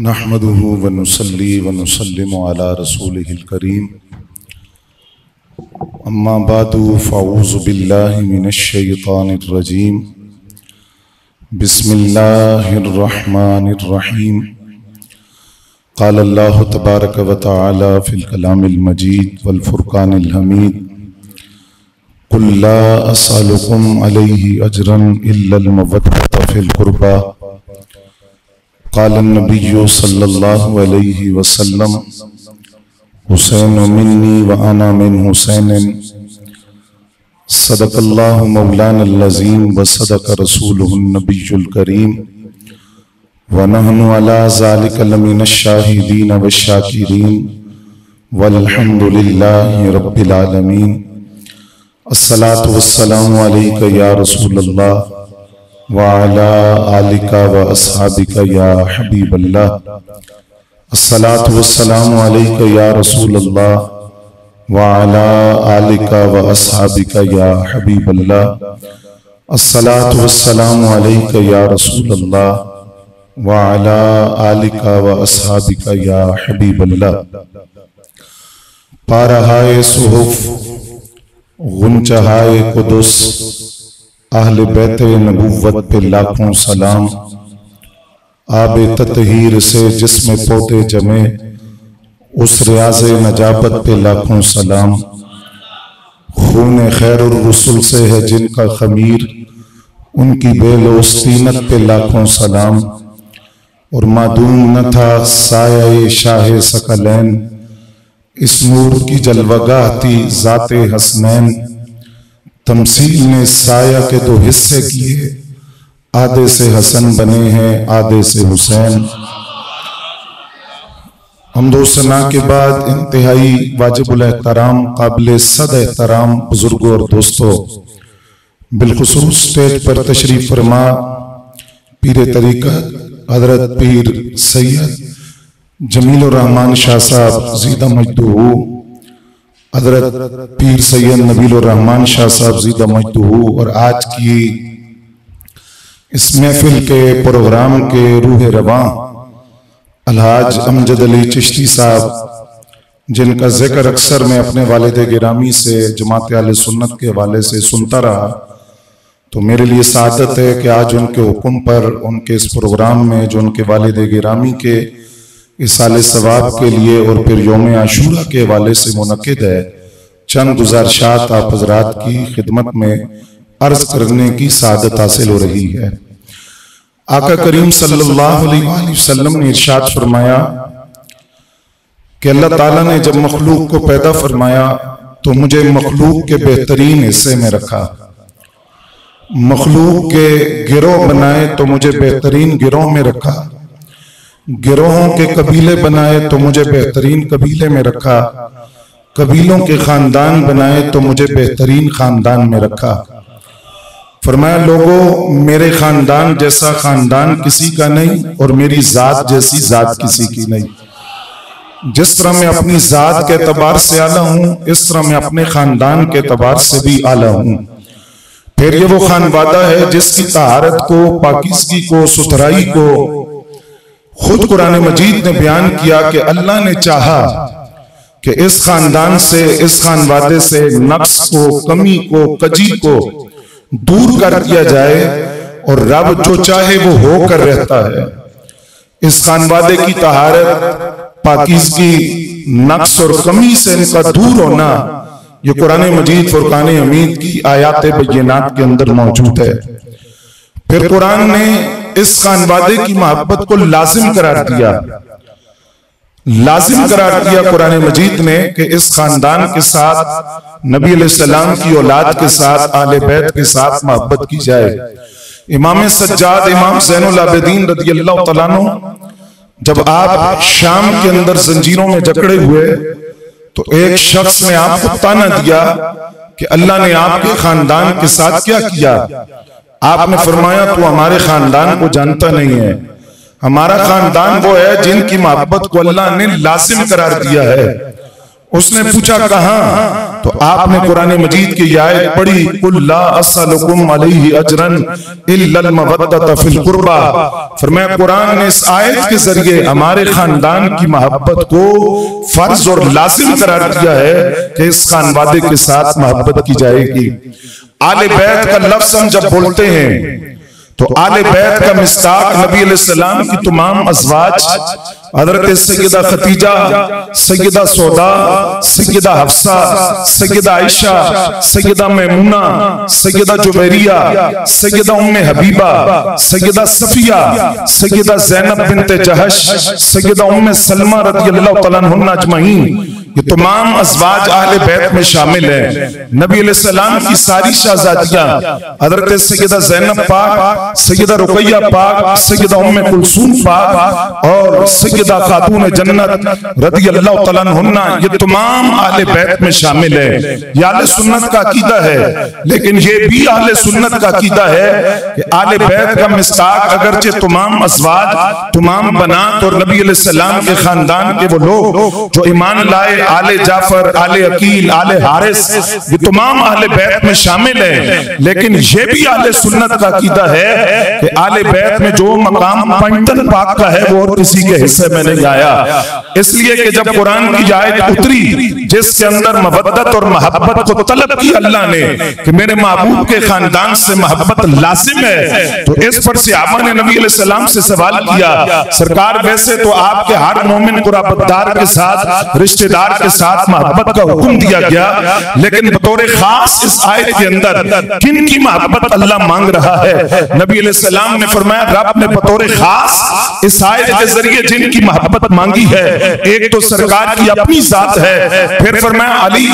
नहमदुहु व नुसल्ली व नुसल्लिमु अला रसूलिहिल करीम। अम्मा बादु फ़अऊज़ु बिल्लाहि मिनश शैतानिर रजीम। बिस्मिल्लाहिर रहमानिर रहीम। क़ाल अल्लाहु तबारक व तआला फ़िल कलामिल मजीद वल फ़ुरक़ानिल हमीद। कुल ला असअलुकुम अलैहि अजरन इल्लल मवद्दत फ़िल क़ुरबा। क़ाल नबिय्यु सल्लल्लाहु अलैहि वसल्लम हुसैन मिन्नी व अना मिन हुसैनिन। सदक़ल्लाहु मौलानल अज़ीम व सदक़ रसूलुहुन नबियुल करीम व नहनु अला ज़ालिका लमिनश शाहिदीन व शाकिरीन वल्हम्दुलिल्लाहि रब्बिल आलमीन। अस्सलातु वस्सलामु अलैका या रसूलल्लाह व अला आलिका व अस्हाबिका या हबीबल्लाह। अस्सलातु वस्सलामु अलैका या रसूलल्लाह व अला आलिका व अस्हाबिका या हबीबल्लाह। अस्सलातु वस्सलामु अलैका या रसूलल्लाह व अला आलिका व अस्हाबिका या हबीबल्लाह। पारहाए सुहुफ गुंचहाए कुदुस अहले बैत नबुव्वत पे लाखों सलाम। आबे ततहीर से जिसमें पौधे जमे उस रियाज़े नजाबत पे लाखों सलाम। खून खैरुर रसूल से है जिनका खमीर उनकी बेलोस्तीनत पे लाखों सलाम। और मादूम न था साया शाह सकलैन इस नूर की जलवगाह थी ज़ाते हसनैन। तमसील ने साया के दो हिस्से किए आधे से हसन बने हैं आधे से हुसैन। हम्दो सना के बाद इंतहाई वाजिबुल एहतराम काबिल सद एहतराम बुजुर्गों और दोस्तों, बिलखुसूस स्टेज पर तशरीफ फरमा पीर तरीक़त हजरत पीर सैयद जमीलुर रहमान शाह साहब ज़ीदा मजदूहू, हजरत पीर सैयद नबीलुर रहमान शाह साहब ज़ीदा मजदूहू और आज की इस महफिल के प्रोग्राम के रूह रवां अलहाज अमजद अली चिश्ती साहब, जिनका जिक्र अक्सर मैं अपने वालिद गिरामी से जमात आले सुन्नत के हवाले से सुनता रहा, तो मेरे लिए सादत है कि आज उनके हुक्म पर उनके इस प्रोग्राम में जो उनके वालिद गिरामी के इसाले सवाब के लिए और फिर यौम आशूरा के हवाले से मुनक्किद है, चंद गुज़ारिशात आप हज़रात की खिदमत में अर्ज करने की सादत हासिल हो रही है। आका करीम सल्लल्लाहु अलैहि वसल्लम ने इरशाद फरमाया कि अल्लाह ताला ने जब मखलूक को पैदा फरमाया तो मुझे मखलूक के बेहतरीन हिस्से में रखा। मखलूक के गिरोह बनाए तो मुझे बेहतरीन गिरोह में रखा। गिरोहों के कबीले बनाए तो मुझे बेहतरीन कबीले में रखा। कबीलों के खानदान बनाए तो मुझे बेहतरीन खानदान में रखा। फरमाया लोगों, मेरे खानदान जैसा खानदान किसी का नहीं और मेरी जात जैसी जात किसी की नहीं। जिस तरह मैं अपनी जात के एतबार से आला हूं, इस तरह मैं अपने खानदान के एतबार से भी आला हूं। फिर ये वो खानवादा है जिसकी तहारत को, पाकीज़गी को, सुथराई को खुद कुरान मजीद ने बयान किया कि अल्लाह ने चाहा कि इस खानदान से, इस खानवादे से नक्स को, कमी को, कजी को दूर कर दिया जाए और रब जो चाहे वो होकर रहता है। इस खानवादे की तहारत, पाकीज़गी, नक्स और कमी से इनका दूर होना ये कुरान मजीद फुरकान हमीद की आयात बय्यिनात के अंदर मौजूद है। फिर कुरान ने इस खानवादे की मोहब्बत को लाजिम करार दिया। लाजिम करार दिया कुरान मजीद ने कि इस खानदान के साथ, नबी अलैहिस्सलाम की औलाद के साथ, आले बैत के साथ मोहब्बत की जाए। इमाम सज्जाद, इमाम ज़ैनुल आबिदीन रज़ियल्लाहु तआला अन्हु जब आप शाम के अंदर जंजीरों में जकड़े हुए तो एक शख्स ने आपको ताना दिया कि अल्लाह ने आपके खानदान के साथ क्या किया। आपने फरमाया तू हमारे खानदान को जानता नहीं है। हमारा खानदान वो है जिनकी मोहब्बत को अल्लाह ने लाजिम करार दिया है उसने पूछा कहां? तो आपने कुरान मजीद की आयत पढ़ी, कुल ला असलुकुम अलैहि अजरन इल्लल मवद्दत फिल कुर्बा। फरमाया कुरान ने इस आयत के जरिए हमारे खानदान की मोहब्बत को फर्ज और लाजिम करार दिया है कि इस खानवादे के साथ मोहब्बत की जाएगी। आले बैत का लफ्ज हम जब बोलते हैं तो आले बैत का मिस्ताक नबी अलैहिस्सलाम की तमाम अज़वाज हज़रत सैयदा खतीजा, सैयदा सौदा, सैयदा हफ्सा, सैयदा आयशा, सैयदा मैमूना, सैयदा जुबैरिया, सैयदा उम्मे हबीबा, सैयदा सफिया, सैयदा ज़ैनब बिन्ते जहश, सैयदा उम्मे सलमा रज़ियल्लाहु तआला अन्हुन्ना अजमईन, ये तमाम अज़वाज अहले बैत में शामिल है। नबी अलैहिस्सलाम की सारी शहजादियां हज़रत सैयदा ज़ैनब पाक, सैयदा रुक़ैया पाक, सैयदा उम्मे कुलसूम पाक और सैयदा खातून जन्नत रज़ियल्लाहु तआला अन्हुन्ना, ये तमाम अहले बैत में शामिल है। ये अहले सुन्नत का अकीदा है, लेकिन ये भी अहले सुन्नत का अकीदा है कि अहले बैत का मिस्ताक अगरचे तमाम अज़वाज, तमाम बनात और नबी अलैहिस्सलाम के खानदान के वो लोग जो ईमान लाए, आले जाफर, आले अकील, आले हारिस, ये तमाम आले बैत में शामिल है। लेकिन ये भी आले सुन्नत का अकीदा है कि आले बैत में जो मकाम पंटन पाक का है वो और किसी के हिस्से में नहीं आया। इसलिए कि जब कुरान की आयत उतरी जिसके अंदर मवद्दत और मोहब्बत को तलब की अल्लाह ने कि मेरे महबूब के खानदान से मोहब्बत लाजिम है, तो इस पर सहाबा ने नबी अलैहिस्सलाम से सवाल किया, सरकार वैसे तो आपके हर मोमिन कुराबतदार के साथ, रिश्तेदार के साथ मोहब्बत का हुक्म दिया गया, लेकिन बतौर खास इस आयत के अंदर किन की मोहब्बत अल्लाह मांग रहा है? नबी अलैहिस्सलाम ने फरमाया रब ने बतौर खास इस आयत के जरिए जिनकी मोहब्बत मांगी है, एक तो सरकार की अपनी जात है, फिर फरमाया अली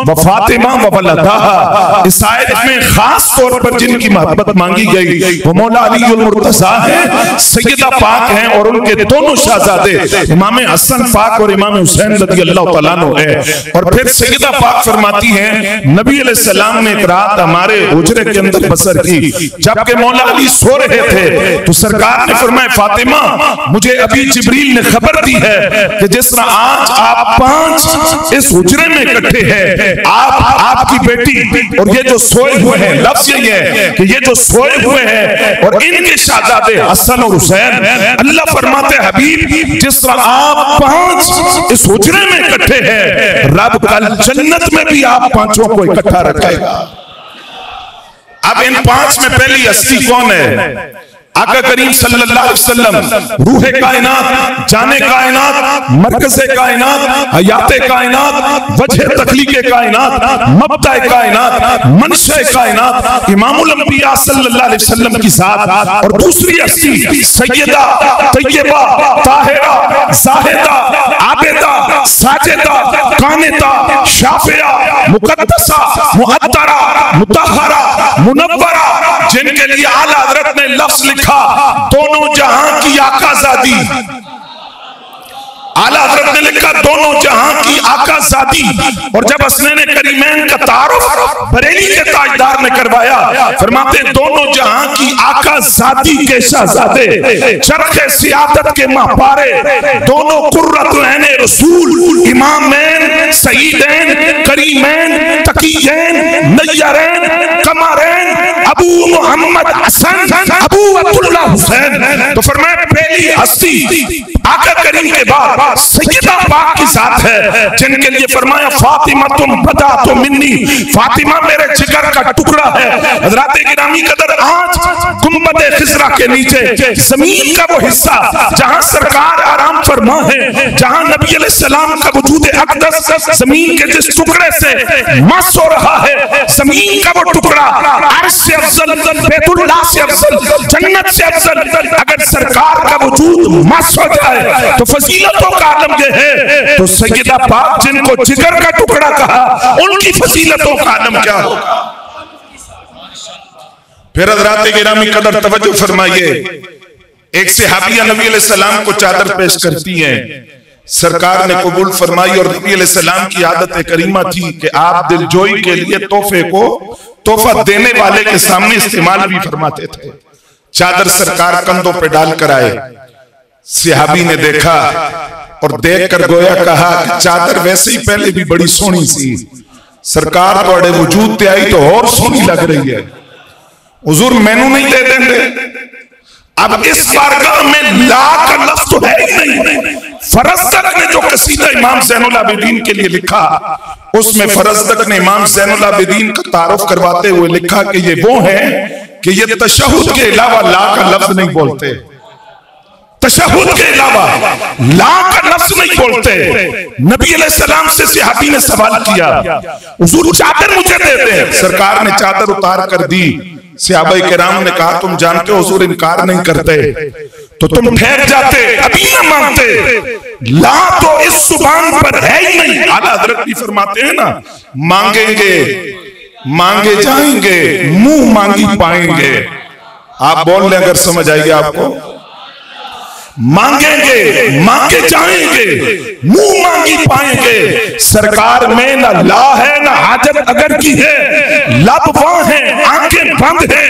व फातिमा व वलदहा। इस आयत में खास तौर पर जिनकी मोहब्बत मांगी गई वो मौला अली उल मुर्तज़ा है, सैयदा पाक हैं और उनके दोनों शहजादे इमाम हसन पाक और इमाम हुसैन रज़ियल्लाहु तआला अन्हु है। और फिर सैयदा पाक फरमाती हैं नबी अलैहिस्सलाम ने एक रात हमारे हुजरे के अंदर बसर की, जबकि मौला अली सो रहे थे तो सरकार ने फरमाया फातिमा मुझे अभी जिब्रील ने खबर दी है कि जिस तरह आज आप 5 इस हुजरे में इकट्ठे हैं, आप, आपकी बेटी और ये जो सोए हुए हैं, लफ्ज़ ये है कि ये जो सोए हुए हैं और इनके शहजादे हसन और हुसैन, अल्लाह फरमाते हबीब जिस तरह आप 5 इस हुजरे में इकट्ठे हैं, रब कल जन्नत में भी आप 5 को इकट्ठा रखेगा। अब इन 5 में पहली हस्ती कौन है? आका करीम सल्लल्लाहु अलैहि वसल्लम, रूहे कायनात, जाने कायनात, मरकज़े कायनात, हयाते कायनात, वजह तख्लीक़े कायनात, मब्दाए कायनात, मनशे कायनात, इमामुल अंबिया सल्लल्लाहु अलैहि वसल्लम की ज़ात। और दूसरी हस्ती सैयदा तय्यबा ताहिरा ज़ाहिदा आबिदा साजिदा कानिता शाफिया मुक़द्दसा मुअत्तरा मुतहहरा मुनव्वरा, जिनके लिए आला हज़रत ने लफ्ज़ लिखा दोनों जहां की आकाज़ादी। आला हज़रत ने लिखा दोनों जहां की आकाज़ादी। और जब हसनैन करीमैन का तारुफ बरेली के ताजदार ने करवाया, फरमाते दोनों जहां की आकाज़ादी के शहजादे, चरखे सियादत के महपारे, दोनों कुर्रतुल ऐने रसूल, इमामैन, सईदैन, करीमैन, तकीयैन, नय्यरैन, कमरैन, अबू मोहम्मद हसन, अबू अब्दुल्लाह हुसैन। तो फरमाया पहली हस्ती आका करीम के बाद सैयदा पाक की जात है, जिनके लिए फरमाया फातिमा तुम बदा तो मिन्नी, फातिमा मेरे जिगर का टुकड़ा है। हज़रात गिरामी कदर आज गुंबद खिज़रा के नीचे जमीन का वो हिस्सा जहां सरकार आराम फरमा है, जहां नबी अलैहिस्सलाम का वजूद अक़दस जमीन के जिस टुकड़े से मस हो रहा है, जमीन का वो टुकड़ा अर्श से अफजल, बैतुल्लाह से अफजल, जन्नत से अफजल, अगर सरकार का वजूद मस हो जाए तो फजीलतों का आलम ये है। तो सैयदा पाक जिनको जिगर का टुकड़ा कहा, उनकी फजीलतों का आलम क्या होगा? फिर हज़रात गिरामी कदर तवज्जो फरमाइए, एक सहाबिया नबी अलैहिस्सलाम को चादर पेश करती हैं, सरकार ने कबूल फरमाई। और नबी अलैहिस्सलाम की आदत करीमा थी कि आप दिलजोई के लिए तोहफे को तोहफा देने वाले के सामने इस्तेमाल भी फरमाते थे। चादर सरकार कंधों पे डाल कर आए, सहाबी ने देखा और देख कर गोया कहा कि चादर वैसे ही पहले भी बड़ी सोहनी सी, सरकार थोड़े वजूद ते आई तो और सोहनी लग रही है, हुजूर मैनू नहीं दे देंगे। अब इस बारगाह में ला का लफ्ज तो है ही नहीं। फरजदक ने जो कसीदा इमाम ज़ैनुल आबिदीन के लिए लिखा, उसमें फरजदक ने इमाम ज़ैनुल आबिदीन का तारुफ करवाते हुए लिखा कि ये वो हैं कि ये तशहुद के अलावा ला का लफ्ज नहीं बोलते, तशहुद के अलावा ला का लफ्ज नहीं बोलते। नबी अलैहिस्सलाम से सहाबी ने सवाल किया, हुजूर चादर मुझे दे दे। सरकार ने चादर उतार कर दी। सहाबाए किराम ने कहा, तुम जानते हो हुजूर इनकार नहीं करते, तो तुम ठहर जाते, अभी ना मांगते। ला तो इस जुबान पर है ही नहीं। आला हजरत भी फरमाते हैं ना, मांगेंगे मांगे जाएंगे, मुंह मांगी पाएंगे। आप बोल लें अगर समझ आएगी आपको। मांगेंगे मांगे जाएंगे, मुंह मांगी पाएंगे। सरकार में ना ला है ना हाजत अगर की है, लब वहां है आंखें बंद है,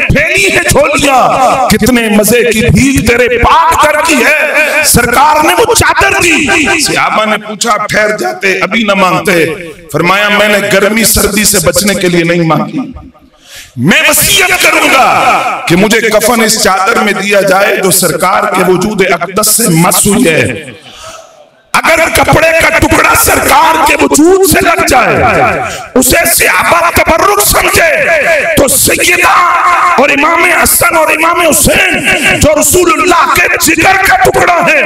फैली है झोलियां, कितने मजे की भीख तेरे पाक दर की है। सरकार ने वो चादर दी। सहाबा ने पूछा, ठहर जाते, अभी ना मांगते। फरमाया, मैंने गर्मी सर्दी से बचने के लिए नहीं मांगी, मैं वसीयत करूंगा कि मुझे कफन इस चादर में दिया जाए जो सरकार के वजूद अक़दस से मस हुई है। अगर कपड़े का टुकड़ा सरकार के वजूद से लग जाए, उसे सहाबा तबर्रुक समझे, तो सैयदा और इमाम हसन और इमाम हुसैन जो रसूलुल्लाह के जिगर का टुकड़ा है,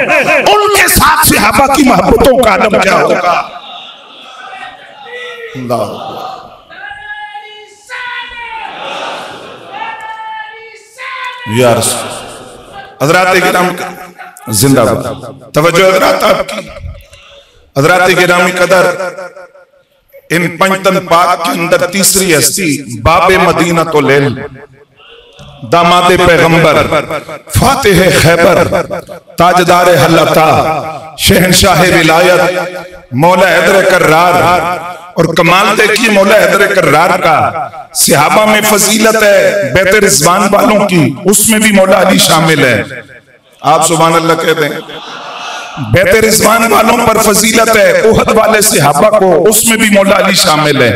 उनके साथ सहाबा की मोहब्बतों का आलम क्या होगा। अल्लाह यार हज़रात किराम जिंदाबाद। तवज्जो हज़रात आपकी। हज़रात गिरामी कदर, इन पंचतन पाक के अंदर तीसरी हस्ती बाबे मदीना तो लेल, दामादे पैगंबर, फातिह खैबर, ताजदार हल्लता, शहनशाह विलायत, मौला हैदर कर्रार। और कमाल देखिए मौला हैदर कर्रार का, सहाबा में फजीलत है बैत रिज़वान वालों की, उसमें भी मौला अली शामिल है। आप सुभान अल्लाह कह दें। बैत रिज़वान वालों पर फजीलत है, उहद वाले सहाबा को, उसमें भी मौला अली शामिल है।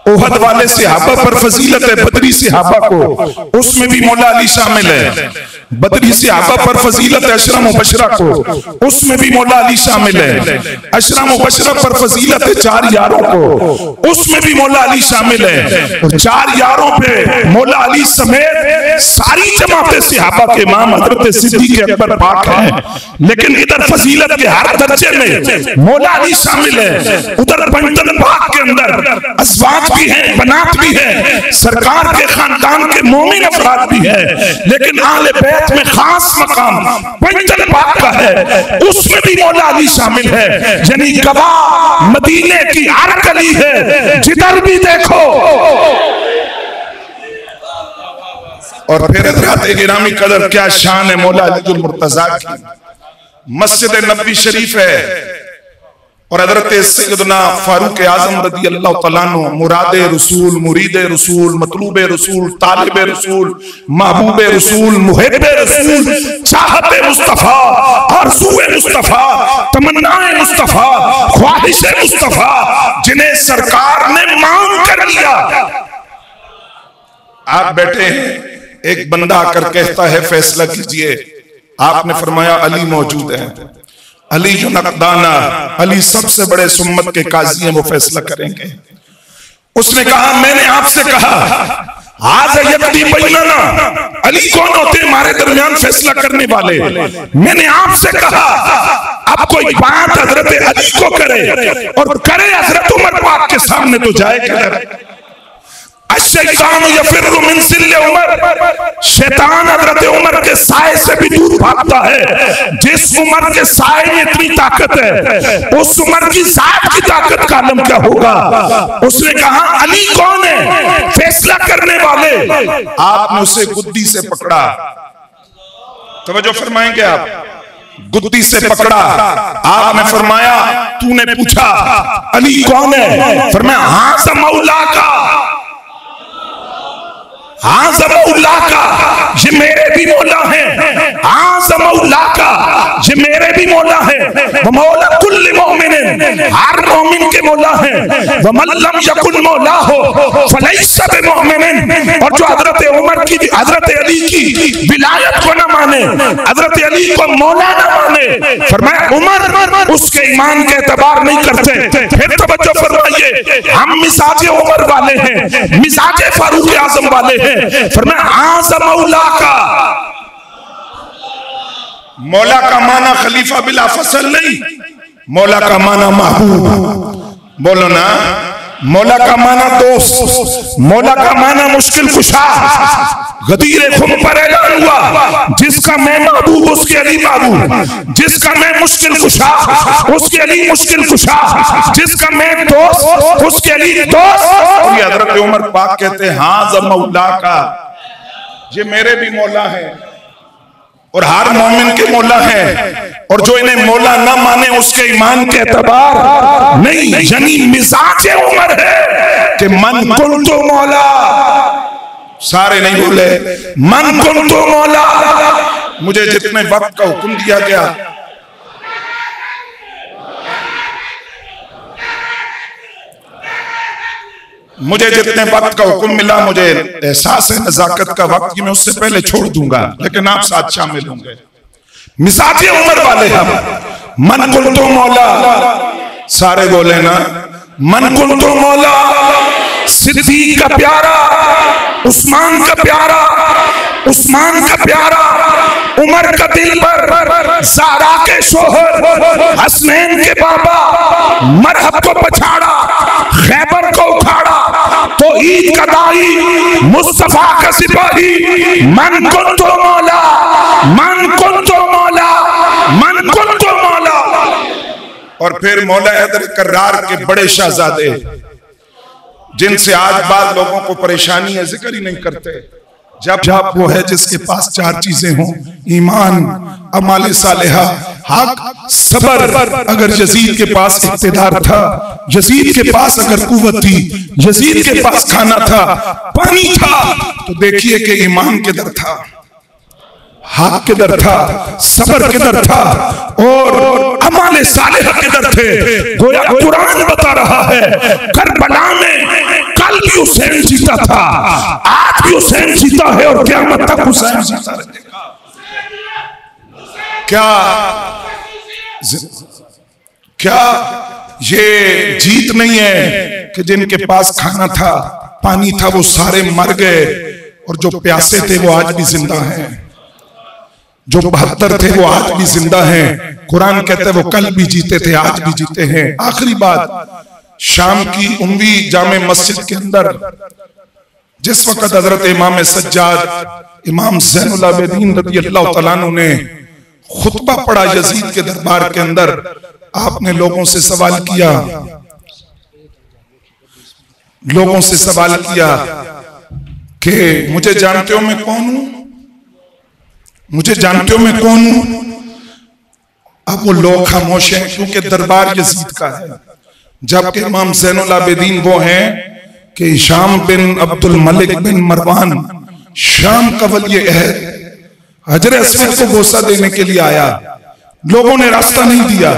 उहद वाले सहाबा पर फजीलत है, बदरी सहाबा को, उसमें भी मौला अली शामिल है। बदरी सहाबा पर फजीलत है, अशरा मुबशरा को, उसमें भी मौला अली शामिल है। अशरा मुबशरा पर फजीलत है चार यारों को, उसमें भी मौला अली शामिल है। और चार यारों पे मौला अली समेत सारी जमाते सहाबा के इमाम हजरत सिद्दीक़ अकबर पाक हैं। लेकिन इधर फजीलत के हर दर्जे में मौला अली शामिल है। उधर पंचतन पाक के अंदर अज़वाज भी है, बनात भी है, सरकार के खानदान के मोमिन अफराद भी है। लेकिन आले बैत में खास मकाम पंचतन पाक का है, उसमें भी मौला अली शामिल है। यानी गवाह मदीने की हर गली है, जिधर भी देखो। और फिर हज़रात गिरामी कदर, क्या शान है मौला अली मुर्तजा की। मस्जिद नबवी शरीफ है और हज़रत सैयदना फारूक आज़म रज़ी अल्लाह तआला अन्हु मुराद रसूल, मुरीद रसूल, मतलूब रसूल, तालिब रसूल, महबूब रसूल, मुहिब रसूल, चाहते मुस्तफा, आरज़ूए मुस्तफा, तमन्नाए मुस्तफा, ख्वाहिश मुस्तफा, जिन्हें सरकार ने मांग कर लिया। आप बैठे हैं, एक बंदा आकर कहता है फैसला कीजिए। आपने फरमाया अली मौजूद है, अली जो नकदाना, अली सबसे बड़े सुम्मत के काजी हैं, वो फैसला करेंगे। उसने कहा, मैंने आपसे कहा आज यकदी बैनना, अली कौन होते हमारे दरमियान फैसला करने वाले। मैंने आपसे कहा अब कोई बात हजरत अली को करे और करे हजरत उमर पाक के सामने तो जाए किधर। शैतान यफिर्रु मिन सिल्ले उमर, शैतान हज़रत उमर के साए से भी दूर भागता है। जिस उमर के साए में इतनी ताकत है, उस उमर की जात की ताकत का आलम क्या होगा। उसने कहा अली कौन है फैसला करने वाले। आपने उसे गुद्दी से पकड़ा, तवज्जो फरमाएंगे आप, गुद्दी से पकड़ा। आपने फरमाया, तूने पूछा अली कौन है, फरमाया हाँ सा मौला का, आज़मउल्लाह का ये मेरे भी मौला है, आज़मउल्लाह का ये मेरे भी मौला है, वो मौला कुल्ल मोमिन, हर मोमिन के मौला है, वो मन लम यकुन मौला हो फलैसा बिमुमिन। और जो हजरत उमर की, हजरत अली की विलायत को न माने, हजरत अली को मौला न माने, फरमाया उमर उसके ईमान के एतबार नहीं करते। फिर तवज्जो फरमाइए, हम मिजाज उमर वाले हैं, मिजाज फारूक आजम वाले हैं। फरमाया आज़मउल्लाह का, मौला का माना खलीफा बिला फसल नहीं, मौला का माना महबूब। बोलो ना, मौला का माना दोस्त, मौला का माना मुश्किल कुशा। गदीरे खुम पर ऐलान हुआ, जिसका मैं महबूब उसके अली महबूब, जिसका मैं मुश्किल कुशा उसके अली मुश्किल कुशा, जिसका मैं दोस्त उसके अली दोस्त। और ये हजरत उमर पाक कहते हैं हाँ आज़मउल्लाह का ये मेरे भी मौला है और हर मोमिन के मौला है, और जो इन्हें मौला ना माने उसके ईमान के एतबार नहीं। यानी मिजाज उमर है कि मन कुल तो मौला, सारे नहीं बोले मन कुल तो मौला। मुझे जितने वक्त का हुक्म दिया गया, मुझे जितने वक्त का हुक्म मिला, मुझे एहसास है नजाकत का वक्त कि मैं उससे पहले छोड़ दूंगा, लेकिन आप साथ शामिल होंगे। मिजाज उमर वाले हम, मन कुल तो मौला, सारे बोले ना मन कुल तो मौला। सिद्दीक का प्यारा, उस्मान का प्यारा, उस्मान का प्यारा, उमर का दिल पर, ज़हरा के शोहर, हसनैन के बाबा, मरहब को पछाड़ा, खैबर को उखाड़ा, तो ईद का दाई, मुस्तफा का सिपाही, मन कुल तो मौला, मन कुल तो मौला, मन कुल तो मौला। और फिर मौला हैदर कर्रार के बड़े शहजादे, जिनसे आज बाद लोगों को परेशानी है, जिक्र ही नहीं करते। जब वो है जिसके पास चार चीजें हों, ईमान, अमाल सालेहा, हक, सबर। अगर यजीद के पास इख्तिदार था, यजीद के पास अगर कुव्वत थी, यजीद के पास खाना था, पानी था, तो देखिए कि ईमान किधर था, हक किधर था, सबर किधर था, और अमाल सालेहा किधर थे। गोया कुरान बता रहा है करबला में कल भी हुसैन जीता था, आज भी हुसैन जीता है और क़यामत तक हुसैन जीता रहेगा। क्या ये जीत नहीं है कि जिनके पास खाना था, पानी था, वो सारे मर गए, और जो प्यासे थे वो आज भी जिंदा हैं, जो 72 थे वो आज भी जिंदा हैं। कुरान कहते हैं वो कल भी जीते थे, आज भी जीते हैं। आखिरी बात, शाम की उम्वी जामे मस्जिद के अंदर जिस वक्त हजरत इमाम सज्जाद इमाम ज़ैनुल आबिदीन रज़ियल्लाहु तआला अन्हु ने खुतबा पढ़ा यजीद के दरबार के अंदर, आपने लोगों से सवाल किया, लोगों से सवाल किया कि मुझे जानते हो मैं कौन हूं, मुझे जानते हो मैं कौन हूं। अब वो लोग खामोश हैं क्योंकि दरबार यजीद का है, जबकि इमाम ज़ैनुल आबिदीन वो हैं कि हिशाम बिन अब्दुल मलिक बिन मरवान शाम का वली अहद हजर अस्वद को बोसा देने के लिए आया। लोगों ने रास्ता नहीं दिया,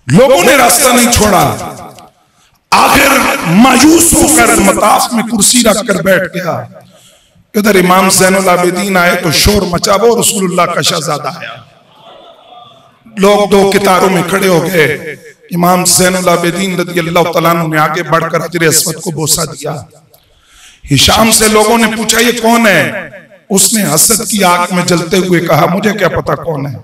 लोगों ने रास्ता नहीं छोड़ा। आखिर मायूस होकर मताफ में कुर्सी रखकर बैठ गया। इधर इमाम ज़ैनुल आबिदीन आए तो शोर मचा, वो रसूलुल्लाह का शहजादा आया। लोग दो कितारों में खड़े हो गए। इमाम ज़ैनुल आबिदीन रज़ियल्लाहु तआला अन्हु ने आगे बढ़कर हजर अस्वद को बोसा दिया। हिशाम से लोगों ने पूछा ये कौन है? उसने हसद की आग में जलते हुए कहा मुझे क्या पता कौन है।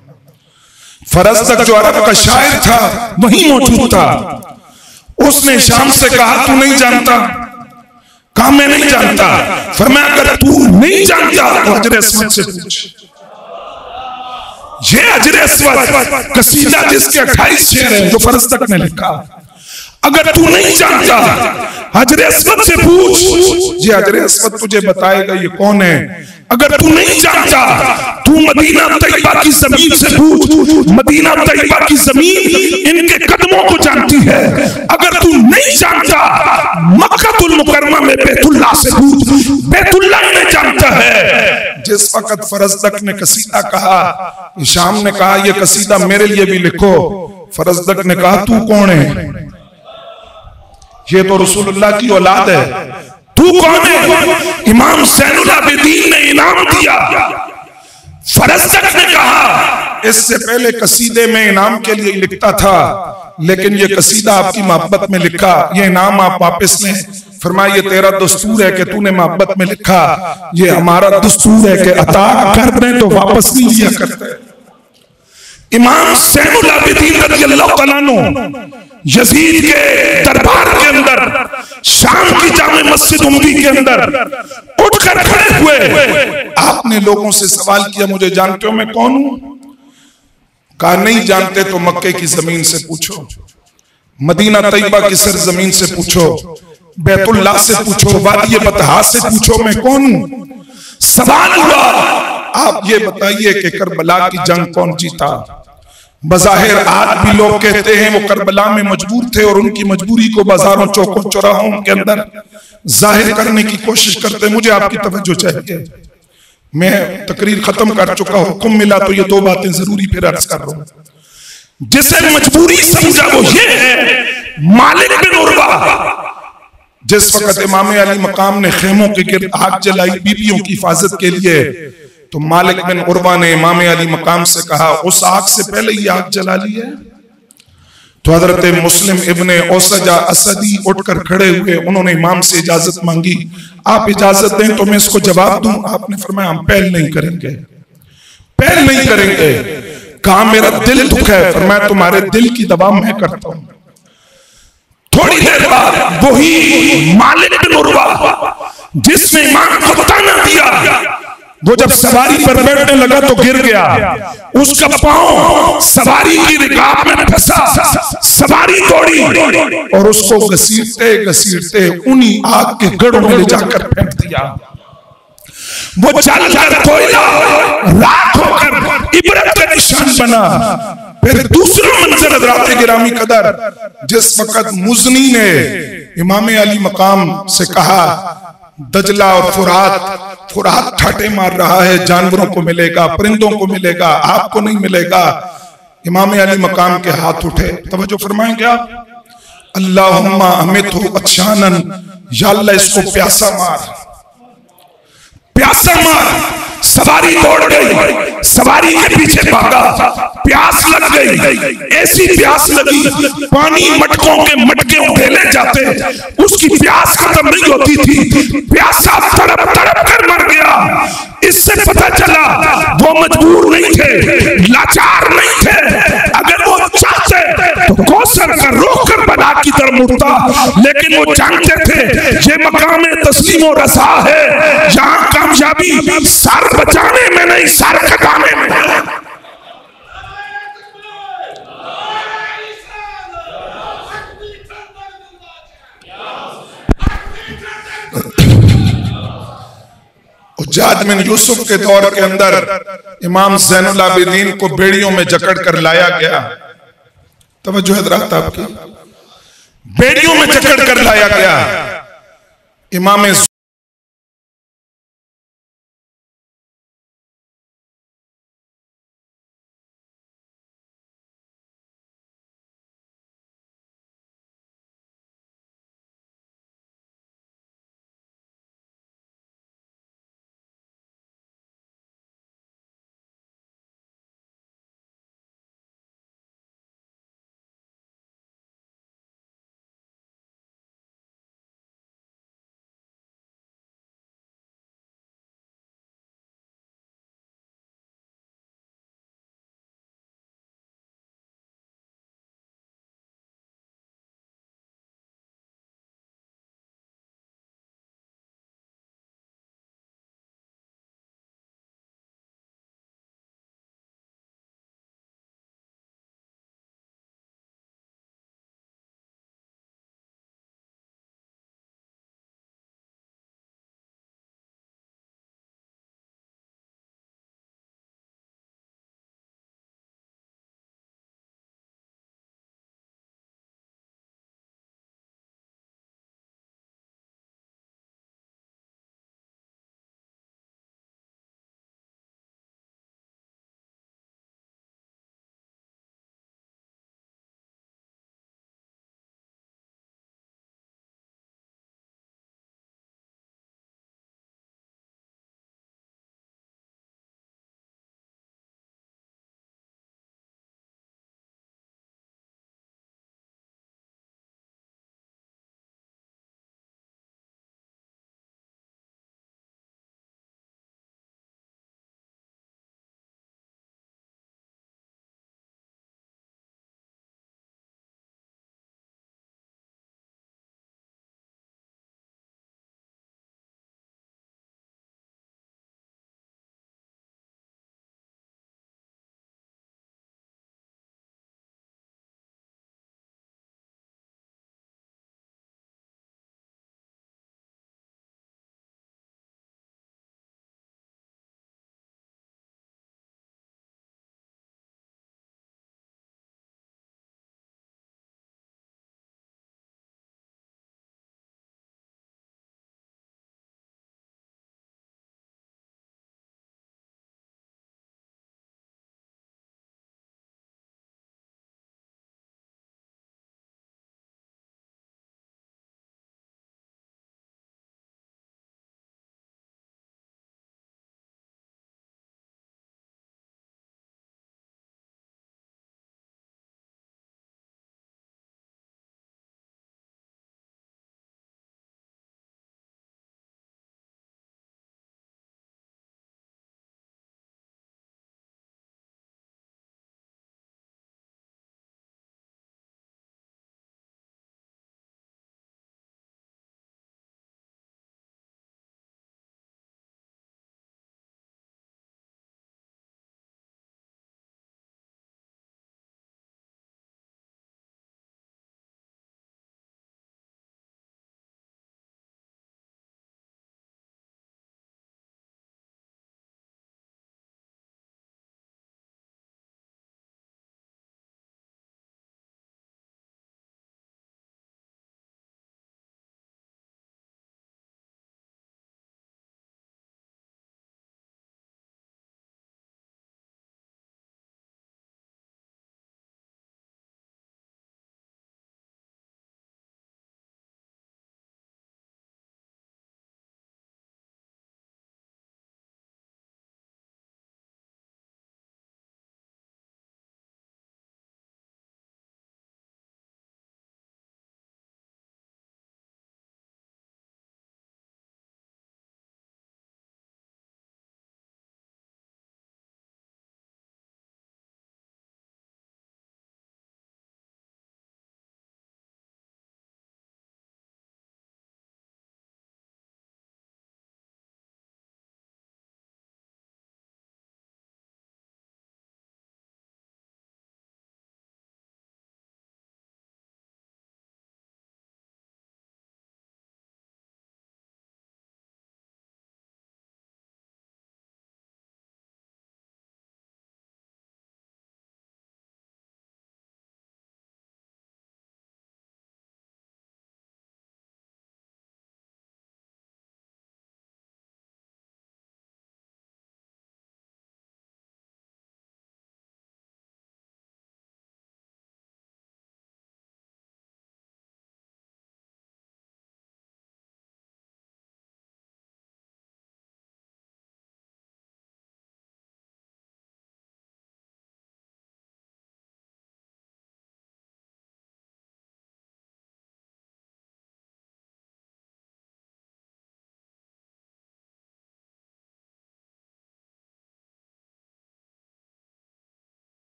फरज़दक जो अरब का शायर था वही मौजूद था। उसने हिशाम से कहा तू नहीं जानता? कहा मैं नहीं जानता। फरमाया अगर तू नहीं जानता तो हजर अस्वद से पूछ। ये हजर अस्वद कसीदा जिसके 28 शेर हैं जो फरज़दक ने लिखा। अगर तू नहीं जानता हजर अस्वद से पूछ, ये हजर अस्वद तुझे बताएगा ये कौन है। अगर तू नहीं जानता तू मदीना तैयबा की जमीन से पूछ, मदीना तैयबा की जमीन इनके कदमों को जानती है। अगर तू नहीं जानता मक्कातुल मुकर्रमा में बैतुल्लाह से पूछ, बैतुल्लाह में जानता है। जिस वक्त फरजदक ने कसीदा कहा, शाम ने कहा ये कसीदा मेरे लिए भी लिखो, फरजदक ने कहा तू कौन है? ये तो रसूलुल्लाह की औलाद है, तू कौन है? इमाम ज़ैनुल आबिदीन ने इनाम दिया। फरजदक ने कहा इससे पहले कसीदे में इनाम के लिए लिखता था, लेकिन ये कसीदा आपकी मोहब्बत में लिखा, ये इनाम आप वापस लें। फरमाया ये तेरा दस्तूर है कि तूने मोहब्बत में लिखा, ये हमारा दस्तूर है कि अता कर दें तो वापस नहीं लिया करते। इमाम ज़ैनुल आबिदीन रज़ियल्लाहु तआला अन्हु यजीद के दरबार के अंदर, शाम की जामे मस्जिद उम्मी के अंदर उठकर खड़े हुए। आपने लोगों से सवाल किया मुझे जानते हो मैं कौन हूं? कहा नहीं जानते तो मक्के की जमीन से पूछो, मदीना तैयबा की सरजमीन से पूछो, बैतुल्लाह से पूछो, वादी बतहा से पूछो मैं कौन हूं। सवाल हुआ आप ये बताइए कि करबला की जंग कौन जीता? बज़ाहिर आज भी लोग कहते हैं वो करबला में मजबूर थे और उनकी मजबूरी को बाजारों चौकों चौराहों के अंदर जाहिर करने की कोशिश करते हैं। मुझे आपकी तवज्जो चाहिए, मैं तकरीर खत्म कर चुका हूं, हुक्म मिला तो ये दो बातें जरूरी फिर अर्ज कर रहा हूं। जिसे मजबूरी समझा वो ये है, मालिक बिन उर्वा जिस वक्त इमाम अली मकाम ने खेमों के गिर्द आग जलाई बीबियों की हिफाजत के लिए, तो मालिक बिन उर्वा ने इमाम अली मकाम से कहा उस आग से पहले ही आग जला ली है। तो हजरत मुस्लिम इब्ने औसजा असदी उठकर खड़े हुए, उन्होंने इमाम से इजाजत मांगी, आप इजाजत दें तो मैं इसको जवाब दूं। आपने फरमाया हम पहल नहीं करेंगे, पहल नहीं करेंगे। कहा मेरा दिल दुख है, फरमाया तुम्हारे दिल की दवा मैं करता हूं। थोड़ी देर बाद वही मालिक बिन उर्वा जिसने इमाम को ताना दिया, वो जब सवारी पर बैठने लगा तो गिर गया, उसका पांव सवारी की रिकाब में फंसा, सवारी तोड़ी और उसको घसीटते घसीटते उन्हीं आग के गढ़ों में ले जाकर फेंक दिया। वो जलकर कोयला राख होकर इबरत का निशान बना। फिर दूसरा मंजर हज़रात गिरामी कदर, जिस वक्त मुज़नी ने इमाम अली मकाम से कहा दजला और फुरात ठाटे मार रहा है, जानवरों को मिलेगा, परिंदों को मिलेगा, आपको नहीं मिलेगा। इमाम अली मकाम के हाथ उठे, तवज्जो फरमाएंगे आप, अल्लाहुम्मा अमितहु अत्शानन, या अल्लाह इसको प्यासा मार, प्यासा मार। सवारी दौड़ गई, सवारी के पीछे भागा, प्यास लग गई, ऐसी प्यास लगी पानी मटकों के मटके उठेले जाते, उसकी प्यास खत्म नहीं होती थी, प्यासा तड़प तड़प कर मर गया। इससे पता चला वो मजबूर नहीं थे, लाचार नहीं थे। अगर वो चाहते तो कौसर का रोक कर बना की तरफ मुड़ता, लेकिन वो जानते थे ये मकाम तस्लीम और रसा है, यहाँ कामयाबी सर बचाने में नहीं सर कटाने में। उज्जाद बिन यूसुफ के दौर के अंदर इमाम ज़ैनुल आबिदीन को बेड़ियों में जकड़ कर लाया गया। तवज्जो हज़रात आपकी, बेड़ियों में जकड़ कर लाया गया। इमाम